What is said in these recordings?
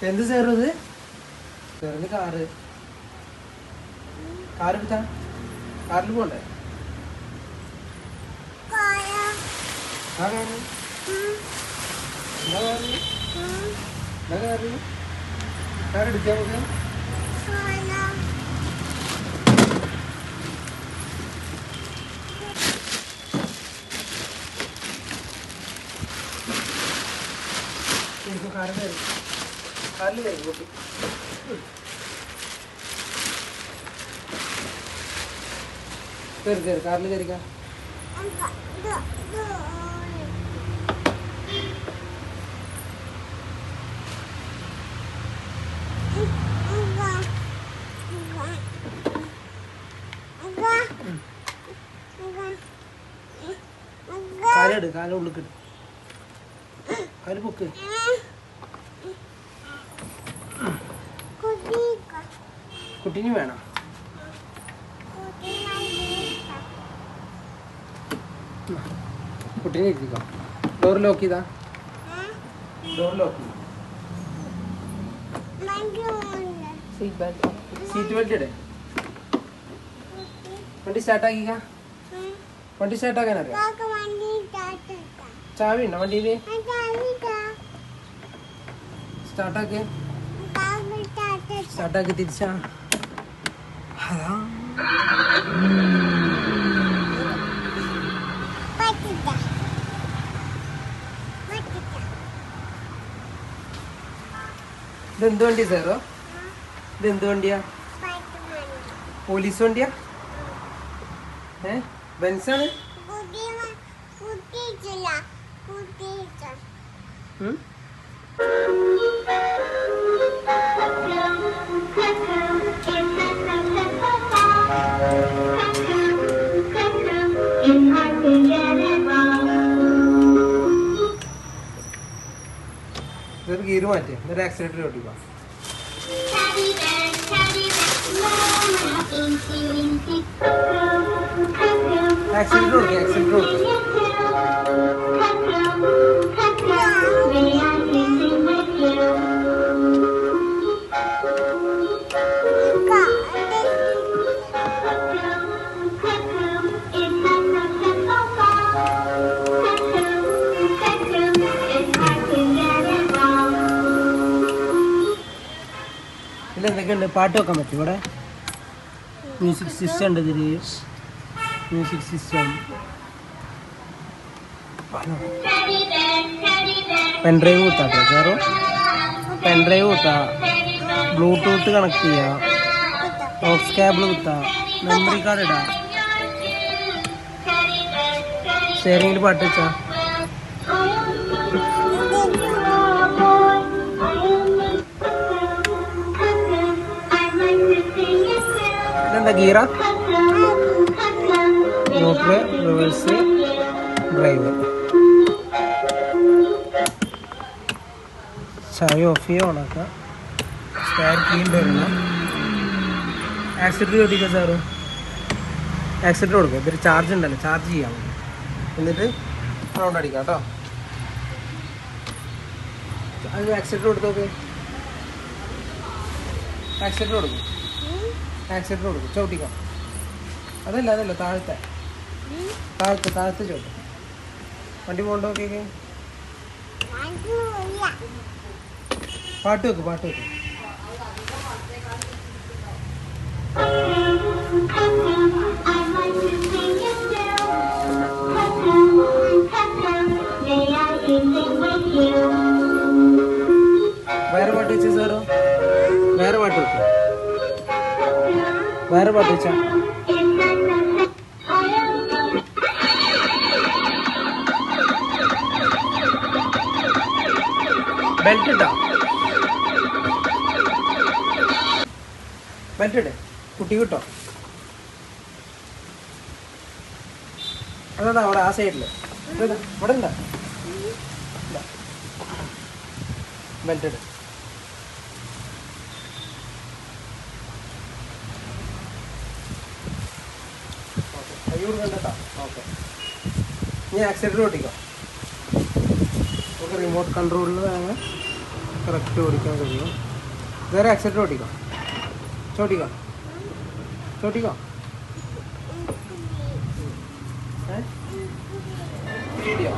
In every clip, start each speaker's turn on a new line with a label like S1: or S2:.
S1: എന്ത് സാറും ഇത് സാറിന് കാറ് എടുത്താ കാറിൽ പോണ്ടേ കാറെടുക്കാ നമുക്ക് കാറിൽ കയറി കൂട്ടി കയറി കാറിൽ കയറിക്കാം കാലെട് കാല ഉള്ളിക്കിട് കാല് പൊക്ക് കുട്ടീന് വേണം കുട്ടീനെ ഇരുത്തിക്കോ ഡോർ ലോക്ക് ചെയ്താ ഡോർ ലോക്ക് സീറ്റ് ബെൽറ്റ് ഇടേ വണ്ടി സ്റ്റാർട്ടാക്കിക്ക വണ്ടി സ്റ്റാർട്ടാക്കാൻ അറിയാം ചാവി ഉണ്ടോ വണ്ടിയില് സ്റ്റാർട്ടാക്കി തിരിച്ചാ അതാ ഇതെന്ത് വണ്ടി സാറോ ഇതെന്ത് വണ്ടിയാ പോലീസ് വണ്ടിയാ ബെൻസാണ് ഇതൊരു ഗീറ് മാറ്റി ഒരു ആക്സിഡന്റിൽ ഓടിക്കുക ആക്സിഡന്റ് കൊടുക്കുക ആക്സിഡന്റ് കൊടുക്കുക ഇതിലെന്തൊക്കെയുണ്ട് പാട്ട് വെക്കാൻ പറ്റും ഇവിടെ മ്യൂസിക് സിസ്റ്റം ഉണ്ട് ഇതിൽ മ്യൂസിക് സിസ്റ്റം പെൻഡ്രൈവ് കുത്താട്ടോ സാറോ പെൻഡ്രൈവ് കുത്താം ബ്ലൂടൂത്ത് കണക്ട് ചെയ്യാം ഓക്സ് കേബിൾ കുത്താം മെമ്മറി കാർഡ് ഇടാം ഷെയറിങ്ങിൽ പാട്ട് വെച്ചാ ഇതെന്താ ഗീറ ന്യൂട്രൽ റിവേഴ്സ് ഡ്രൈവ് ചായ ഓഫ് ചെയ്യുക ഓണാക്കാം സ്റ്റാർ ക്ലീൻ വരണം ആക്സിഡൻറ്റ് കൊടുക്കുക സാറ് ആക്സിഡൻറ്റ് കൊടുക്കുക ഇതൊരു ചാർജ് ഉണ്ടല്ലോ ചാർജ് ചെയ്യാൻ മതി എന്നിട്ട് റൗണ്ട് അടിക്കാം കേട്ടോ അത് ആക്സിഡൻറ്റ് കൊടുത്തോക്കെ ആക്സിഡൻറ്റ് കൊടുക്കും ആക്സിഡൻറ്റ് കൊടുക്കും ചവിട്ടിക്കാം അതല്ല താഴത്തെ ചോട്ട് വണ്ടി പോകണ്ടോ കേക്ക് പാട്ട് വെക്ക് വേറെ പാട്ട് വെച്ച സാറോ വേറെ പാട്ട് വെച്ച ബെൽറ്റ് ഇട്ടാ ബെൽറ്റ് ഇടേ കുട്ടി കിട്ടോ അതാ അവിടെ ആ സൈഡില് ഇവിടെ എന്താ ബെൽറ്റ് ഇട് കൈ കൊടുക്കണ്ട കേട്ടോ ഓക്കെ ഇനി ആക്സിലേറ്റർ ഓടിക്കാം. നമുക്ക് റിമോട്ട് കൺട്രോളിൽ വേണം കറക്റ്റ് ഓടിക്കാൻ കഴിയും. വേറെ ആക്സിലേറ്റർ ഓടിക്കാം. ചോട്ടിക്കാം ചോട്ടിക്കാം. വീഡിയോ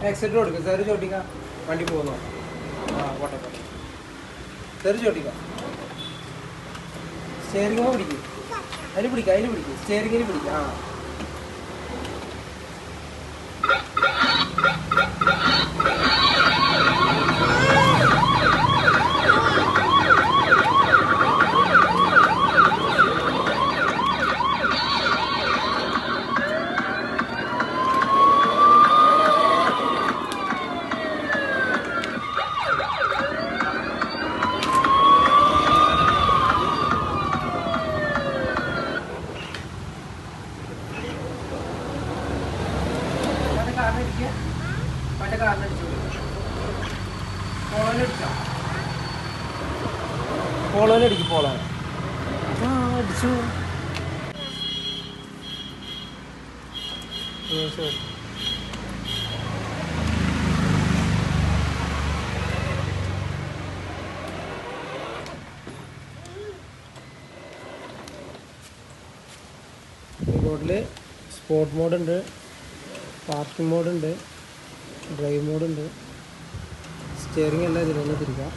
S1: ആക്സിലേറ്റർ കൊടുക്കുക. സാറ് ചോട്ടിക്കാം. വണ്ടി പോകുന്നു. ആ പോട്ടെ പോട്ടെ. സാറ് ചോട്ടിക്കാം. സ്റ്റിയറിംഗ് പിടിക്കും. അതിൽ പിടിക്കും. സ്റ്റിയറിംഗിൽ പിടിക്കുക. ആ മറ്റേ കാറിനടിച്ചു. പോളോനടിക്കും. പോളോ ആ അടിച്ചു. ബോർഡിൽ സ്പോർട്ട് മോഡുണ്ട്, പാർക്കിംഗ് മോഡുണ്ട്, ഡ്രൈവ് മോഡുണ്ട്. സ്റ്റിയറിംഗ് എല്ലാം ഇതിലൊന്ന് തിരിക്കാം.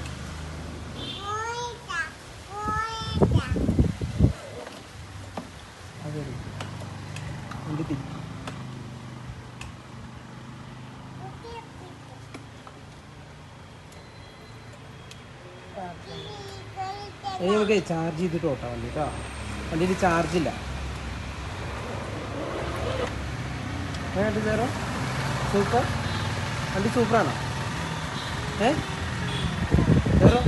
S1: അതെ വണ്ടി തിരിക്കാം. ഇനി നമുക്ക് ചാർജ് ചെയ്തിട്ട് ഓട്ടാം വണ്ടി കേട്ടോ. വണ്ടിയിൽ ചാർജില്ല. വേണ്ട ചേരോ സൂപ്പർ. വണ്ടി സൂപ്പറാണോ? ചേരോ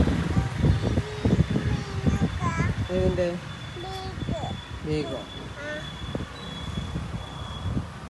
S1: ഏതിൻ്റെ? വേഗം